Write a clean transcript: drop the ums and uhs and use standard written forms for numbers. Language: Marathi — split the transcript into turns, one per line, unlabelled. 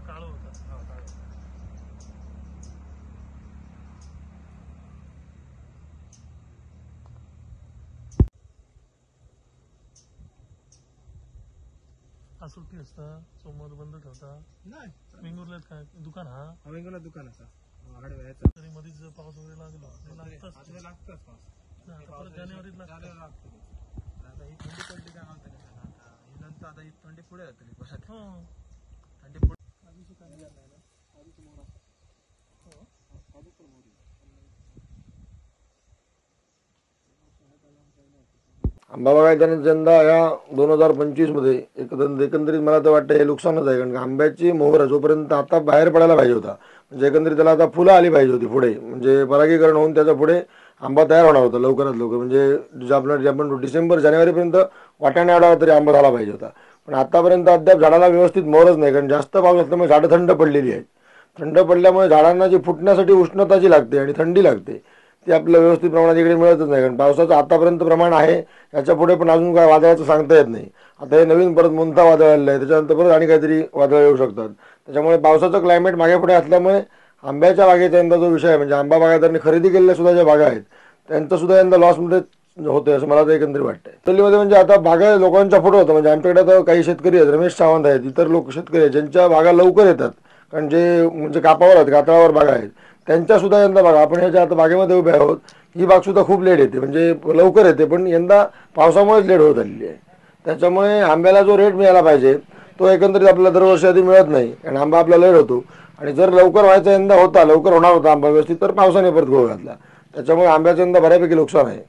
काळो होता. आज सुट्टी असता, सोमवार बंद ठेवता.
नाही
वेंगुर्ल्यात काय दुकान हा
वेंगुर्ला दुकान असा
तरी मध्येच पाऊस वगैरे
लागतच पाऊस.
आता परत जानेवारीत लागतं.
आता ही थंडी पडली काय म्हणता नाही आता ही नंतर आता ही थंडी पुढे जाते परत
हो.
थंडी पुढे
आंबा बागायतीने यंदा या 2025 मध्ये एकंदरीत मला तर वाटतं हे नुकसानच आहे. कारण आंब्याची मोहर जोपर्यंत आता बाहेर पडायला पाहिजे होता, म्हणजे एकंदरीत त्याला आता फुलं आली पाहिजे होती पुढे, म्हणजे परागीकरण होऊन त्याच्या पुढे आंबा तयार होणार होता लवकरात लवकर. म्हणजे आपण डिसेंबर जानेवारीपर्यंत वाटाणे आढावा तरी आंबा झाला पाहिजे होता. पण आतापर्यंत अद्याप झाडाला व्यवस्थित मोहरच नाही, कारण जास्त पाऊस असल्यामुळे झाडं थंड पडलेली आहेत. थंड पडल्यामुळे झाडांना जी फुटण्यासाठी उष्णता जी लागते आणि थंडी लागते ती आपल्याला व्यवस्थित प्रमाणात इकडे मिळतच नाही. कारण पावसाचं आतापर्यंत प्रमाण आहे, याच्या पुढे पण अजून काय वादळाचं सांगता येत नाही. आता हे नवीन परत मोंथा वादळ आलेलं आहे, त्याच्यानंतर परत आणि काहीतरी वादळ येऊ शकतात. त्याच्यामुळे पावसाचं क्लायमेट मागे पुढे असल्यामुळे आंब्याच्या बागेचा यंदा जो विषय आहे, म्हणजे आंबा बागायतांनी खरेदी केलेल्या सुद्धा ज्या बागा आहेत त्यांचं सुद्धा यंदा लॉसमध्ये होतंय असं मला तर एकंदरीत वाटतंय. दिल्लीमध्ये म्हणजे आता बागा लोकांच्या पुढे होतं. म्हणजे आमच्याकडे आता काही शेतकरी आहेत, रमेश सावंत आहेत, इतर लोक शेतकरी आहेत ज्यांच्या बागा लवकर येतात, कारण जे म्हणजे कापावर आहेत, कातळावर बागा आहेत त्यांच्या सुद्धा यंदा बघा आपण ह्याच्या आता बागेमध्ये उभे आहोत, ही बाग सुद्धा खूप लेट येते, म्हणजे लवकर येते पण यंदा पावसामुळेच लेट होत आलेली आहे. त्याच्यामुळे आंब्याला जो रेट मिळाला पाहिजे तो एकंदरीत आपल्याला दरवर्षी आधी मिळत नाही, कारण आंबा आपला लेट होतो. आणि जर लवकर व्हायचा यंदा होता, लवकर होणार होता आंबा व्यवस्थित, तर पावसाने परत घोळ घातला. त्याच्यामुळे आंब्याचं यंदा बऱ्यापैकी नुकसान आहे.